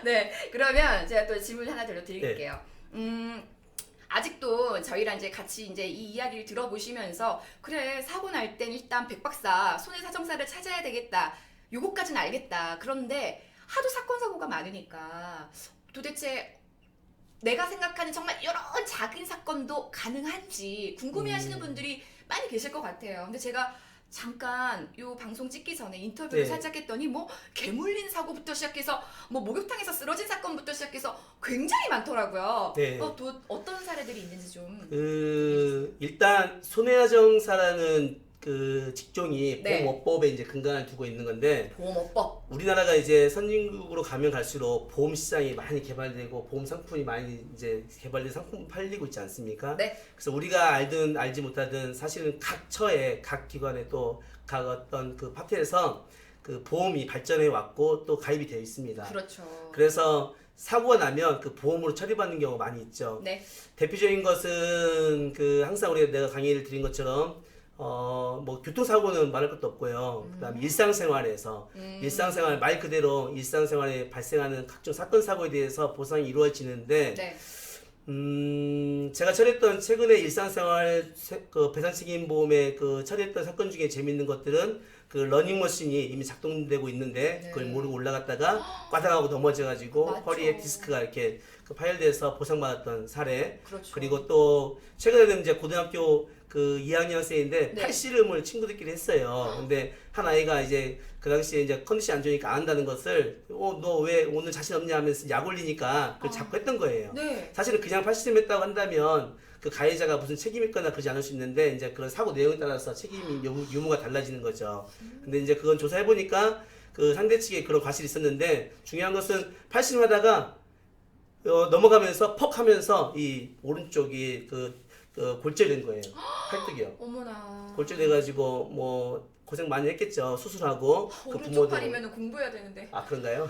네, 그러면 제가 또 질문 하나 더 네. 드릴게요. 아직도 저희랑 이제 같이 이제 이 이야기를 들어보시면서 그래 사고 날 땐 일단 백박사 손해사정사를 찾아야 되겠다. 요거까지는 알겠다. 그런데 하도 사건 사고가 많으니까 도대체 내가 생각하는 정말 이런 작은 사건도 가능한지 궁금해하시는 분들이 많이 계실 것 같아요. 근데 제가 잠깐 요 방송 찍기 전에 인터뷰를 네. 살짝 했더니 뭐 개물린 사고부터 시작해서 뭐 목욕탕에서 쓰러진 사건부터 시작해서 굉장히 많더라고요. 네. 또 어떤 사례들이 있는지 좀. 일단 손해배상사라는 그 직종이 네. 보험업법에 이제 근간을 두고 있는 건데, 보험업법. 우리나라가 이제 선진국으로 가면 갈수록 보험 시장이 많이 개발되고 보험 상품이 많이 이제 개발된 상품 팔리고 있지 않습니까? 네. 그래서 우리가 알든 알지 못하든 사실은 각 처에 각 기관에 또 각 어떤 그 파트에서 그 보험이 발전해 왔고 또 가입이 되어 있습니다. 그렇죠. 그래서 사고가 나면 그 보험으로 처리받는 경우가 많이 있죠. 네. 대표적인 것은 그 항상 우리가 내가 강의를 드린 것처럼 뭐 교통사고는 말할 것도 없고요. 그다음에 일상생활에서 일상생활 말 그대로 일상생활에 발생하는 각종 사건 사고에 대해서 보상이 이루어지는데 네. 제가 처리했던 최근에 일상생활 그 배상책임보험에 그 처리했던 사건 중에 재밌는 것들은 그 러닝머신이 이미 작동되고 있는데 네. 그걸 모르고 올라갔다가 과당하고 넘어져가지고 맞죠. 허리에 디스크가 이렇게 그 파열돼서 보상받았던 사례. 그렇죠. 그리고 또 최근에는 이제 고등학교 그 2학년 학생인데 네. 팔씨름을 친구들끼리 했어요. 근데 한 아이가 이제 그 당시에 이제 컨디션이 안 좋으니까 안 한다는 것을 너 왜 오늘 자신 없냐 하면서 약 올리니까 그걸 자꾸 했던 거예요. 네. 사실은 그냥 팔씨름 했다고 한다면 그 가해자가 무슨 책임이 있거나 그러지 않을 수 있는데 이제 그런 사고 내용에 따라서 책임이 유무가 달라지는 거죠. 근데 이제 그건 조사해 보니까 그 상대 측에 그런 과실이 있었는데 중요한 것은 팔씨름 하다가 넘어가면서 퍽 하면서 이 오른쪽이 그 골절이 된 거예요. 팔뚝이요. 어머나. 골절돼가지고 뭐 고생 많이 했겠죠. 수술하고 그 오른쪽 부모들. 팔이면 공부해야 되는데. 아 그런가요?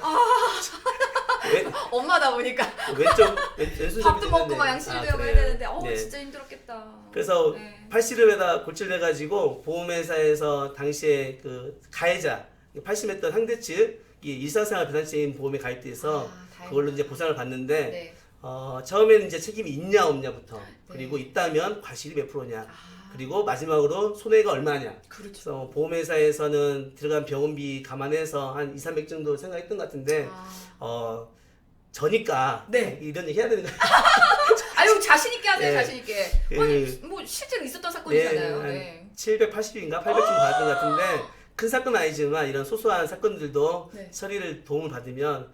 왜? 엄마다 보니까 왼손잡이 밥도 먹고 막 양치도 하고 해야 되는데 네. 진짜 힘들었겠다. 그래서 네. 팔씨름에다 골절돼가지고 보험회사에서 당시에 그 가해자 팔씨름했던 상대 측이 일상생활 배상책임 보험에 가입돼서 다행이다. 그걸로 이제 보상을 받는데 네. 처음에는 이제 책임이 있냐 없냐부터 그리고 네. 있다면 과실이 몇 프로냐 그리고 마지막으로 손해가 얼마냐. 그렇죠. 그래서 보험회사에서는 들어간 병원비 감안해서 한 200~300 정도 생각했던 것 같은데 저니까 네. 이런 얘기 해야 되는 거야. 아유 자신 있게 하세요. 네. 자신 있게. 아니 뭐 실제로 있었던 사건이잖아요. 한 네. 780인가 800 정도 받았던 것 같은데 큰 사건은 아니지만 이런 소소한 사건들도 네. 처리를 도움을 받으면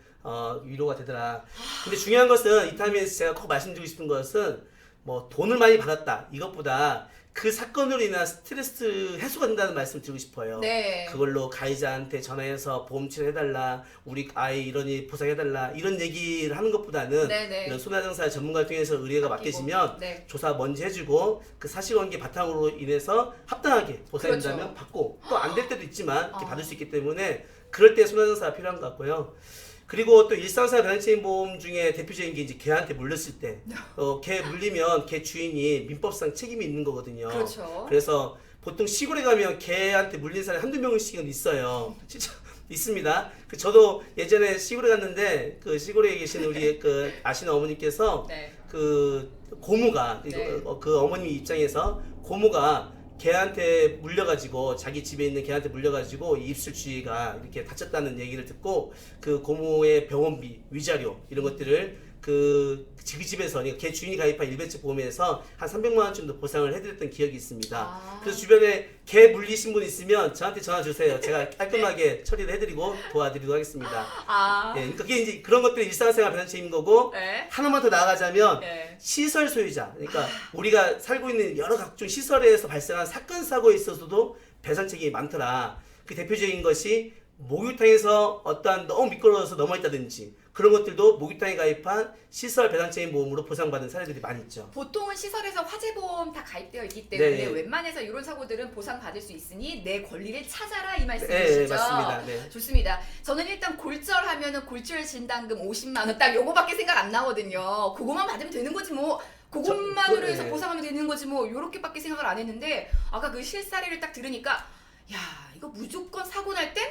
위로가 되더라. 근데 중요한 것은 이 타임에서 제가 꼭 말씀드리고 싶은 것은 뭐 돈을 많이 받았다 이것보다 그 사건으로 인한 스트레스 해소가 된다는 말씀을 드리고 싶어요. 네. 그걸로 가해자한테 전화해서 보험 치료해달라, 우리 아이 이러니 보상해달라 이런 얘기를 하는 것보다는 네네. 이런 손해배상사 전문가를 통해서 의뢰가 맡겨지면 네. 조사 먼저 해주고 그 사실관계 바탕으로 인해서 합당하게 보상된다면 그렇죠. 받고 또 안 될 때도 있지만 이렇게 받을 수 있기 때문에 그럴 때 손해배상사가 필요한 것 같고요. 그리고 또 일상생활 배상책임 보험 중에 대표적인 게 이제 개한테 물렸을 때, 개 물리면 개 주인이 민법상 책임이 있는 거거든요. 그렇죠. 그래서 보통 시골에 가면 개한테 물린 사람이 한두 명씩은 있어요. 진짜 있습니다. 저도 예전에 시골에 갔는데 그 시골에 계신 우리 그 아시는 어머니께서 네. 그 고모가 네. 그 어머님 입장에서 고모가 개한테 물려가지고 자기 집에 있는 개한테 물려가지고 입술 주위가 이렇게 다쳤다는 얘기를 듣고 그 고모의 병원비, 위자료 이런 것들을 그 집에서 그러니까 개 주인이 가입한 일배치 보험에서 한 300만 원 정도 보상을 해드렸던 기억이 있습니다. 그래서 주변에 개 물리신 분 있으면 저한테 전화 주세요. 제가 깔끔하게 처리를 해드리고 도와드리도록 하겠습니다. 예, 그게 이제 그런 것들이 일상생활 배상책임인 거고 네. 하나만 더 나아가자면 네. 시설 소유자, 그러니까 우리가 살고 있는 여러 각종 시설에서 발생한 사건 사고에 있어서도 배상 책임이 많더라. 그 대표적인 것이 목욕탕에서 어떠한 너무 미끄러워서 넘어있다든지 그런 것들도 목욕탕에 가입한 시설 배상 책임 보험으로 보상받은 사례들이 많이 있죠. 보통은 시설에서 화재보험 다 가입되어 있기 때문에 네. 웬만해서 이런 사고들은 보상받을 수 있으니 내 권리를 찾아라 이 네, 말씀이시죠? 맞습니다. 네. 좋습니다. 저는 일단 골절하면은 골절 진단금 50만 원 딱 요거밖에 생각 안 나거든요. 그거만 받으면 되는 거지 뭐. 그것만으로 해서 네. 보상하면 되는 거지 뭐 요렇게밖에 생각을 안 했는데 아까 그 실사례를 딱 들으니까 야 이거 무조건 사고 날 땐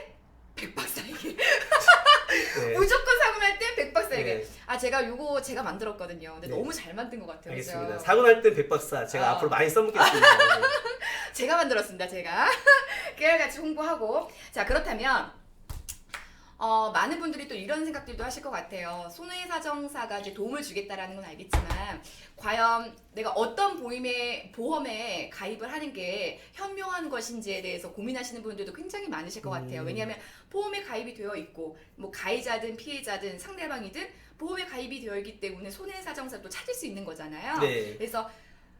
백박사에게. 네. 무조건 사고 날 땐 백박사에게. 네. 아 제가 요거 제가 만들었거든요. 근데 네. 너무 잘 만든 것 같아요. 알겠습니다. 그죠? 사고 날 땐 백박사 제가 앞으로 많이 써먹겠습니다. 네. 제가 만들었습니다. 제가 깨알같이 홍보하고. 자 그렇다면 많은 분들이 또 이런 생각들도 하실 것 같아요. 손해사정사가 이제 도움을 주겠다라는 건 알겠지만 과연 내가 어떤 보험에 가입을 하는 게 현명한 것인지에 대해서 고민하시는 분들도 굉장히 많으실 것 같아요. 왜냐하면 보험에 가입이 되어 있고 뭐 가해자든 피해자든 상대방이든 보험에 가입이 되어 있기 때문에 손해사정사도 찾을 수 있는 거잖아요. 네. 그래서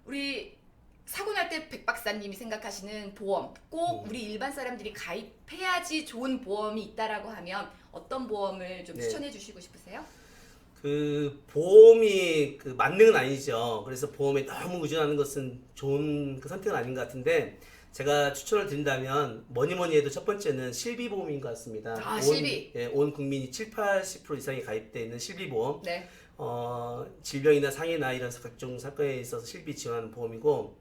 우리 사고 날 때 백박사님이 생각하시는 보험 꼭 우리 일반 사람들이 가입해야지 좋은 보험이 있다라고 하면 어떤 보험을 좀 네. 추천해 주시고 싶으세요? 그 보험이 그 만능은 아니죠. 그래서 보험에 너무 의존하는 것은 좋은 그 선택은 아닌 것 같은데 제가 추천을 드린다면 뭐니 해도 첫 번째는 실비보험인 것 같습니다. 아, 실비. 온 국민이 70~80% 이상이 가입되어 있는 실비보험. 네. 질병이나 상해나 이런 각종 사건에 있어서 실비 지원하는 보험이고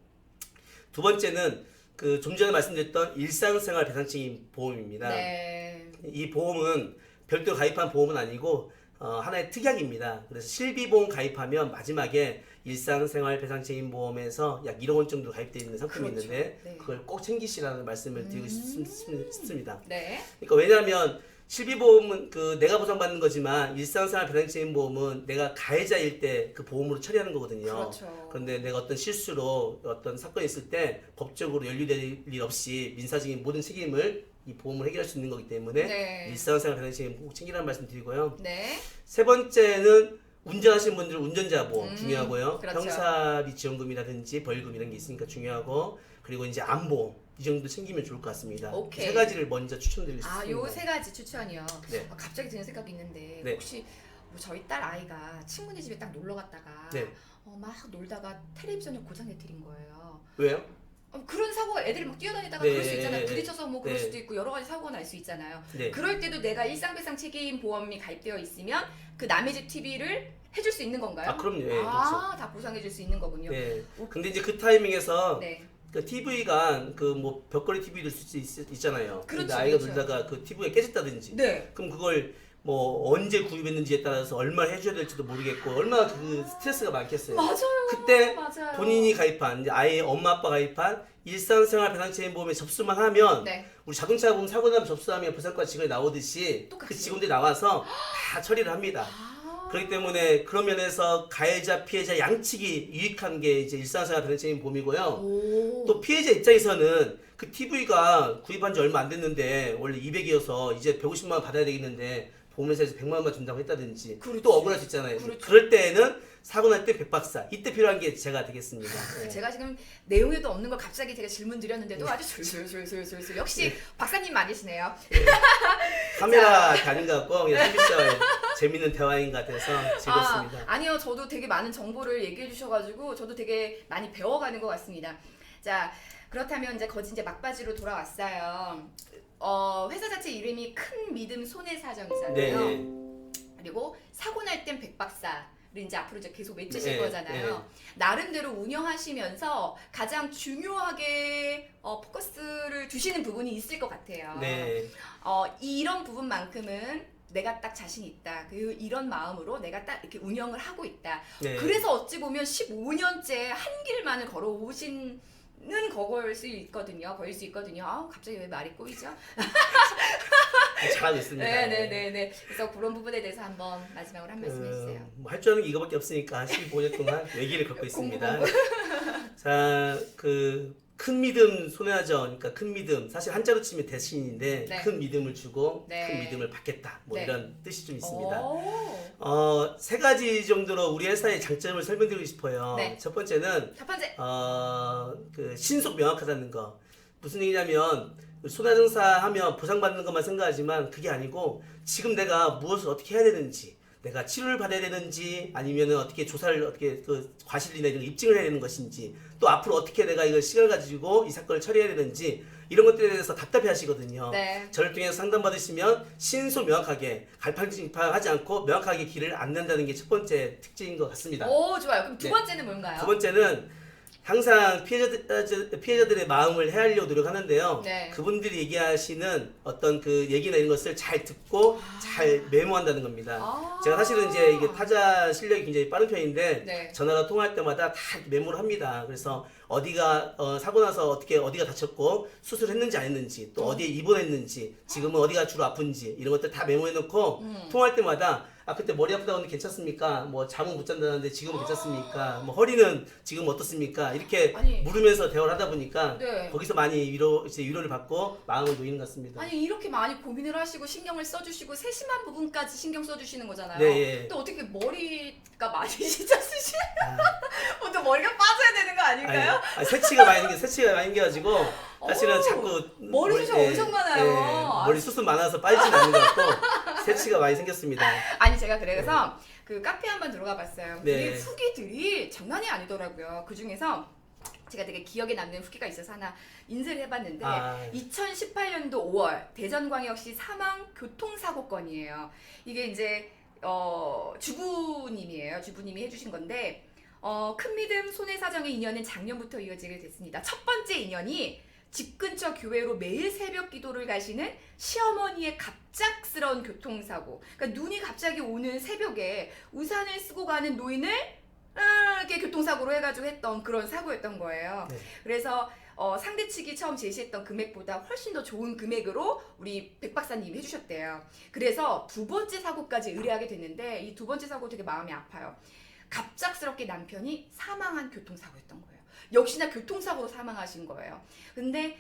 두 번째는 그 좀 전에 말씀드렸던 일상생활 배상책임 보험입니다. 네. 이 보험은 별도로 가입한 보험은 아니고 하나의 특약입니다. 그래서 실비보험 가입하면 마지막에 일상생활 배상책임 보험에서 약 1억 원 정도 가입되어 있는 상품이 그렇죠. 있는데 네. 그걸 꼭 챙기시라는 말씀을 드리고 싶습니다. 네. 그러니까 왜냐하면 실비보험은 그 내가 보상받는 거지만 일상생활 배상책임 보험은 내가 가해자일 때 그 보험으로 처리하는 거거든요. 그렇죠. 그런데 내가 어떤 실수로 어떤 사건이 있을 때 법적으로 연루될 일 없이 민사적인 모든 책임을 이 보험을 해결할 수 있는 거기 때문에 네. 일상생활 배상책임 꼭 챙기라는 말씀 드리고요. 네. 세 번째는 운전하시는 분들 운전자 보험 중요하고요. 그렇죠. 형사비 지원금이라든지 벌금 이런 게 있으니까 중요하고 그리고 이제 안보험 이 정도 챙기면 좋을 것 같습니다. 오케이. 세 가지를 먼저 추천드리겠습니다. 아, 요 세 가지 추천이요. 네. 갑자기 드는 생각이 있는데 네. 혹시 뭐 저희 딸 아이가 친구네 집에 딱 놀러 갔다가 네. 막 놀다가 텔레비전을 고장 내뜨린 거예요. 왜요? 그런 사고가 애들이 막 뛰어다니다가 네, 그럴 수 있잖아요. 네, 부딪혀서 뭐 그럴 네. 수도 있고 여러 가지 사고가 날 수 있잖아요. 네. 그럴 때도 내가 일상배상 책임 보험이 가입되어 있으면 그 남의 집 TV를 해줄 수 있는 건가요? 아 그럼요. 예, 다 보상해줄 수 있는 거군요. 네. 근데 이제 그 타이밍에서 네. 그 TV가 그 뭐 벽걸이 TV도 있잖아요. 근데 그렇죠, 아이가 그렇죠. 놀다가 그 TV가 깨졌다든지. 네. 그럼 그걸 뭐 언제 구입했는지에 따라서 얼마를 해줘야 될지도 모르겠고 얼마나 그 스트레스가 많겠어요. 맞아요. 그때 맞아요. 본인이 가입한 이제 아이의 엄마 아빠 가입한 일상생활 배상책임 보험에 접수만 하면 네. 우리 자동차 보험 사고 나면 접수하면 보상과 직원이 나오듯이 똑같이. 그 직원들이 나와서 다 처리를 합니다. 그렇기 때문에 그런 면에서 가해자 피해자 양측이 유익한 게 이제 일상생활 배상책임 보험이고요. 오. 또 피해자 입장에서는 그 TV가 구입한 지 얼마 안 됐는데 원래 200이어서 이제 150만 원 받아야 되겠는데 보험회사에서 100만 원만 준다고 했다든지 그렇지. 또 억울할 수 있잖아요. 그렇죠. 그럴 때에는 사고 날 때 백박사 이때 필요한 게 제가 되겠습니다. 네. 제가 지금 내용에도 없는 걸 갑자기 제가 질문 드렸는데도 아주 술술술술술 역시 박사님 맞으시네요. 카메라 다닌 것 같고 그냥 소비자의 재밌는 대화인 것 같아서 즐겁습니다. 아니요, 저도 되게 많은 정보를 얘기해 주셔가지고 저도 되게 많이 배워가는 것 같습니다. 자, 그렇다면 이제 거진 이제 막바지로 돌아왔어요. 회사 자체 이름이 큰 믿음 손해사정이잖아요. 네. 그리고 사고 날 땐 백박사를 이제 앞으로 이제 계속 외치실 네, 거잖아요. 나름대로 운영하시면서 가장 중요하게 포커스를 두시는 부분이 있을 것 같아요. 네. 이런 부분만큼은 내가 딱 자신 있다. 그리고 이런 마음으로 내가 딱 이렇게 운영을 하고 있다. 네. 그래서 어찌 보면 15년째 한 길만을 걸어오신 거일 수 있거든요. 갑자기 왜 말이 꼬이죠? 잘하고 있습니다. 네네네네. 그래서 그런 부분에 대해서 한번 마지막으로 한 말씀 해주세요. 할 줄 아는 게 이거밖에 없으니까 15년 동안 얘기를 걷고 있습니다. 자, 그 큰 믿음 손해하죠. 그러니까 큰 믿음 사실 한자로 치면 대신인데 네. 큰 믿음을 주고 네. 큰 믿음을 받겠다. 뭐 네. 이런 뜻이 좀 있습니다. 오. 세 가지 정도로 우리 회사의 장점을 설명드리고 싶어요. 네. 첫 번째는 첫 번째. 그 신속 명확하다는 거. 무슨 얘기냐면 손해정사 하면 보상받는 것만 생각하지만 그게 아니고 지금 내가 무엇을 어떻게 해야 되는지 내가 치료를 받아야 되는지 아니면 어떻게 조사를 어떻게 그 과실이나 이런 거 입증을 해야 되는 것인지 또 앞으로 어떻게 내가 이걸 시간을 가지고 이 사건을 처리해야 되는지 이런 것들에 대해서 답답해 하시거든요. 네. 저를 통해서 상담받으시면 신속 명확하게 갈팡질팡하지 않고 명확하게 길을 안낸다는 게 첫 번째 특징인 것 같습니다. 오, 좋아요. 그럼 두 네. 번째는 뭔가요? 두 번째는 항상 피해자들의 마음을 헤아리려고 노력하는데요. 네. 그분들이 얘기하시는 어떤 그 얘기나 이런 것을 잘 듣고 잘 메모한다는 겁니다. 아. 제가 사실은 이제 이게 타자 실력이 굉장히 빠른 편인데 네. 전화가 통화할 때마다 다 메모를 합니다. 그래서 어디가 사고 나서 어디가 다쳤고 수술했는지 안 했는지 또 어디에 입원했는지 지금은 어디가 주로 아픈지 이런 것들 다 메모해 놓고 통화할 때마다 그때 머리 아프다고 하는데 괜찮습니까? 뭐 잠은 못 잔다는데 지금은 괜찮습니까? 뭐 허리는 지금 어떻습니까? 이렇게 아니. 물으면서 대화를 하다 보니까 네. 거기서 많이 위로를 받고 마음을 놓이는 것 같습니다. 아니 이렇게 많이 고민을 하시고 신경을 써주시고 세심한 부분까지 신경 써주시는 거잖아요. 네, 예. 또 어떻게 머리가 많이 진짜 쓰시나요? 또 머리가 빠져야 되는 거 아닌가요? 아니, 새치가 많이 생겨가지고 사실은 오, 자꾸 머리숱이 엄청 많아요. 머리 숱은 많아서 빠지진 않는 것 같고 새치가 많이 생겼습니다. 아니 제가 그래서 그 카페 한번 들어가 봤어요. 네. 우리 후기들이 장난이 아니더라고요. 그 중에서 제가 되게 기억에 남는 후기가 있어서 하나 인쇄를 해봤는데 2018년도 5월 대전광역시 사망 교통사고건이에요. 이게 이제 주부님이에요. 주부님이 해주신 건데 큰 믿음 손해사정의 인연은 작년부터 이어지게 됐습니다. 첫 번째 인연이 집 근처 교회로 매일 새벽 기도를 가시는 시어머니의 갑작스러운 교통사고. 그러니까 눈이 갑자기 오는 새벽에 우산을 쓰고 가는 노인을 이렇게 교통사고로 해가지고 했던 그런 사고였던 거예요. 네. 그래서 상대 측이 처음 제시했던 금액보다 훨씬 더 좋은 금액으로 우리 백 박사님이 해주셨대요. 그래서 두 번째 사고까지 의뢰하게 됐는데 이 두 번째 사고 되게 마음이 아파요. 갑작스럽게 남편이 사망한 교통사고였던 거예요. 역시나 교통사고로 사망하신 거예요. 근데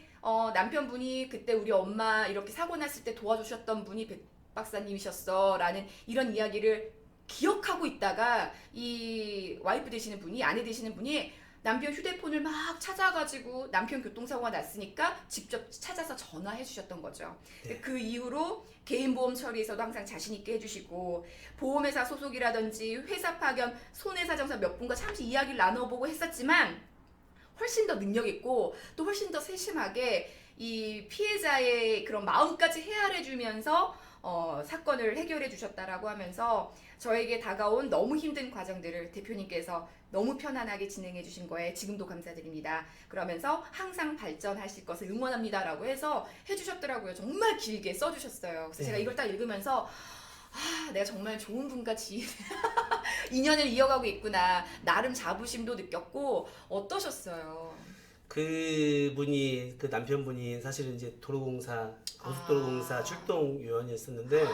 남편분이 그때 우리 엄마 이렇게 사고 났을 때 도와주셨던 분이 백 박사님이셨어 라는 이런 이야기를 기억하고 있다가 이 와이프 되시는 분이 아내 되시는 분이 남편 휴대폰을 막 찾아가지고 남편 교통사고가 났으니까 직접 찾아서 전화해 주셨던 거죠. 네. 그 이후로 개인보험 처리에서도 항상 자신 있게 해주시고 보험회사 소속이라든지 회사 파견 손해사정사 몇 분과 잠시 이야기를 나눠보고 했었지만 훨씬 더 능력 있고 또 훨씬 더 세심하게 이 피해자의 그런 마음까지 헤아려 주면서 사건을 해결해 주셨다라고 하면서 저에게 다가온 너무 힘든 과정들을 대표님께서 너무 편안하게 진행해 주신 거에 지금도 감사드립니다. 그러면서 항상 발전하실 것을 응원합니다라고 해서 해주셨더라고요. 정말 길게 써주셨어요. 그래서 제가 이걸 딱 읽으면서 내가 정말 좋은 분과 인연을 이어가고 있구나. 나름 자부심도 느꼈고 어떠셨어요? 그분이 그 남편분이 사실은 이제 고속도로공사 출동 요원이었었는데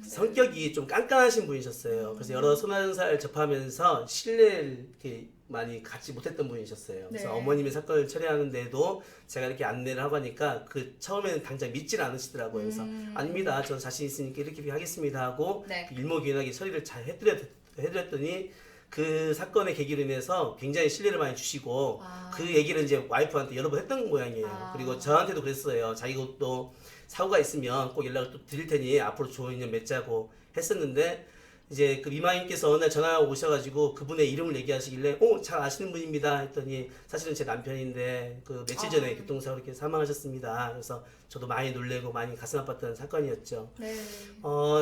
성격이 좀 깐깐하신 분이셨어요. 그래서 여러 손해사를 접하면서 신뢰를 이렇게 많이 갖지 못했던 분이셨어요. 그래서 네. 어머님이 사건을 처리하는데도 제가 이렇게 안내를 하고 하니까 처음에는 당장 믿질 않으시더라고요. 그래서 아닙니다. 저 자신 있으니까 이렇게 하겠습니다 하고 네. 일목요연하게 처리를 잘 해드렸더니 그 사건의 계기로 인해서 굉장히 신뢰를 많이 주시고 그 얘기를 이제 와이프한테 여러 번 했던 모양이에요. 그리고 저한테도 그랬어요. 자기가 또 사고가 있으면 꼭 연락을 또 드릴 테니 앞으로 좋은 인연 맺자고 했었는데 이제 그 이마님께서 어느 날 전화가 오셔가지고 그분의 이름을 얘기하시길래 잘 아시는 분입니다 했더니 사실은 제 남편인데 그 며칠 전에 교통사고로 이렇게 사망하셨습니다. 그래서 저도 많이 놀래고 많이 가슴 아팠던 사건이었죠. 네.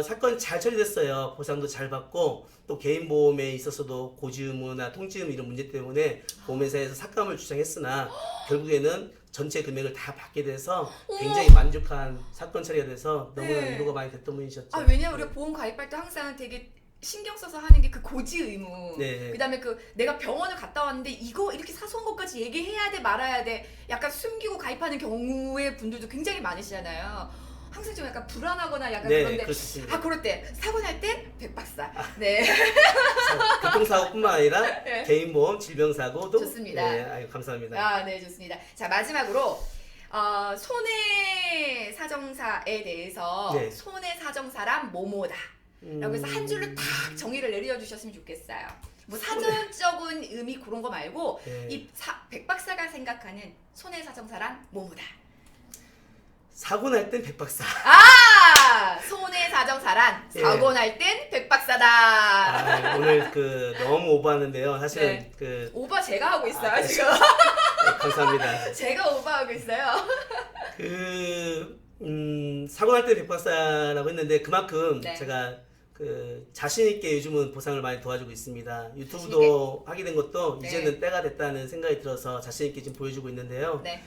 사건 잘 처리됐어요. 보상도 잘 받고 또 개인보험에 있어서도 고지의무나 통지의무 이런 문제 때문에 보험회사에서 삭감을 주장했으나 결국에는 전체 금액을 다 받게 돼서 굉장히 만족한 사건 처리가 돼서 너무나 네. 위로가 많이 됐던 분이셨죠. 왜냐면 우리가 보험 가입할 때 항상 되게 신경 써서 하는 게 그 고지 의무. 네. 그다음에 그 내가 병원을 갔다 왔는데 이거 이렇게 사소한 것까지 얘기해야 돼 말아야 돼. 약간 숨기고 가입하는 경우의 분들도 굉장히 많으시잖아요. 항상 좀 약간 불안하거나 약간 네, 그런데 그렇습니다. 그럴 때 사고 날 때 백박사. 네. 교통사고뿐만 아니라 네. 개인보험, 질병사고도 좋습니다. 네, 아유, 감사합니다. 네, 좋습니다. 자, 마지막으로 손해사정사에 대해서 네. 손해사정사란 뭐뭐다. 라고 해서 한 줄로 딱 정의를 내려주셨으면 좋겠어요. 뭐 사전적인 의미 그런 거 말고 네. 이 백 박사가 생각하는 손해사정사란 뭐뭐다. 사고 날 땐 백박사. 손해사정사란 예. 사고 날 땐 백박사다. 오늘 너무 오버하는데요. 사실은 네. 오버 제가 하고 있어요 네. 지금. 감사합니다. 제가 오버하고 있어요. 사고 날 때 백박사라고 했는데 그만큼 네. 제가 그 자신 있게 요즘은 보상을 많이 도와주고 있습니다. 유튜브도 하게 된 것도 네. 이제는 때가 됐다는 생각이 들어서 자신 있게 지금 보여주고 있는데요. 네.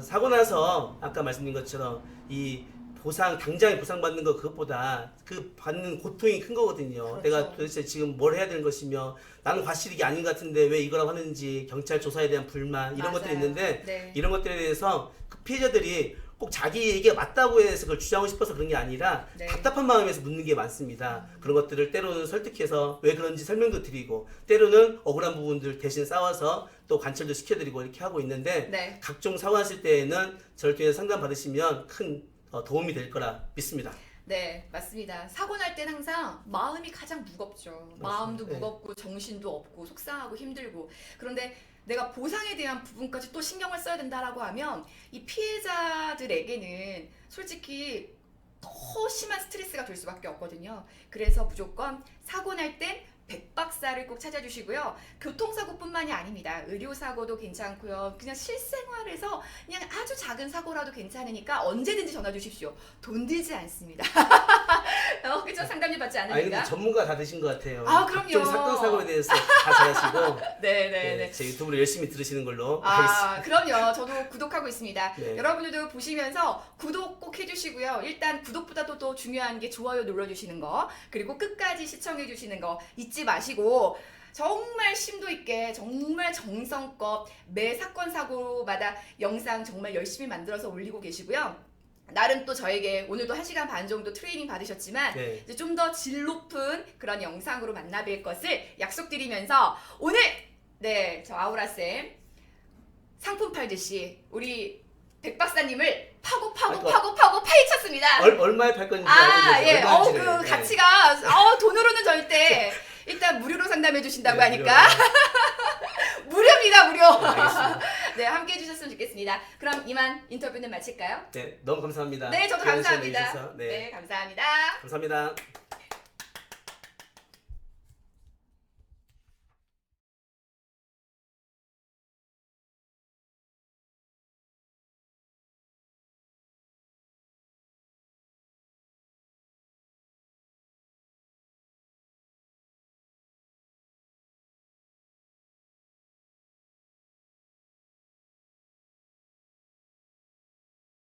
사고 나서 아까 말씀드린 것처럼 이 보상 당장에 보상받는 거 그것보다 그 받는 고통이 큰 거거든요. 그렇죠. 내가 도대체 지금 뭘 해야 되는 것이며 나는 과실이 이게 아닌 것 같은데 왜 이거라고 하는지 경찰 조사에 대한 불만 이런 맞아요. 것들이 있는데 네. 이런 것들에 대해서 그 피해자들이 꼭 자기 얘기가 맞다고 해서 그걸 주장하고 싶어서 그런 게 아니라 네. 답답한 마음에서 묻는 게 많습니다. 그런 것들을 때로는 설득해서 왜 그런지 설명도 드리고 때로는 억울한 부분들 대신 싸워서 또 관철도 시켜드리고 이렇게 하고 있는데 네. 각종 사고 났을 때에는 저를 통해 상담 받으시면 큰 도움이 될 거라 믿습니다. 네, 맞습니다. 사고 날 땐 항상 마음이 가장 무겁죠. 마음도 네. 무겁고 정신도 없고 속상하고 힘들고. 그런데 내가 보상에 대한 부분까지 또 신경을 써야 된다라고 하면 이 피해자들에게는 솔직히 더 심한 스트레스가 될 수밖에 없거든요. 그래서 무조건 사고 날 땐 백박사를 꼭 찾아주시고요. 교통사고뿐만이 아닙니다. 의료사고도 괜찮고요. 그냥 실생활에서 그냥 아주 작은 사고라도 괜찮으니까 언제든지 전화 주십시오. 돈 들지 않습니다. 그죠? 상담료 받지 아니 근데 않으니까. 전문가 다 되신 것 같아요. 아, 그럼요. 각종 사건 사고에 대해서 다 잘하시고 네네네. 네, 제 유튜브를 열심히 들으시는 걸로 알겠습니다. 아, 그럼요. 저도 구독하고 있습니다. 네. 여러분들도 보시면서 구독 꼭 해주시고요. 일단 구독보다도 더 중요한 게 좋아요 눌러주시는 거, 그리고 끝까지 시청해주시는 거 잊지 마시고 정말 심도 있게 정말 정성껏 매 사건 사고마다 영상 정말 열심히 만들어서 올리고 계시고요. 나름 또 저에게 오늘도 1시간 반 정도 트레이닝 받으셨지만 네. 이제 좀 더 질 높은 그런 영상으로 만나뵐 것을 약속드리면서 오늘 네, 저 아우라쌤 상품 팔듯이 우리 백 박사님을 파고 파헤쳤습니다. 얼마에 팔 건지 아, 알려주세요. 예. 얼마인지를. 그 네. 가치가 돈으로는 절대 일단 무료로 상담해 주신다고 네, 하니까 무료입니다, 무료. 알겠습니다. 네, 함께 해 주셨으면 좋겠습니다. 그럼 이만 인터뷰는 마칠까요? 네, 너무 감사합니다. 네, 저도 귀한 시간 감사합니다. 내주셔서, 네, 네, 감사합니다. 감사합니다.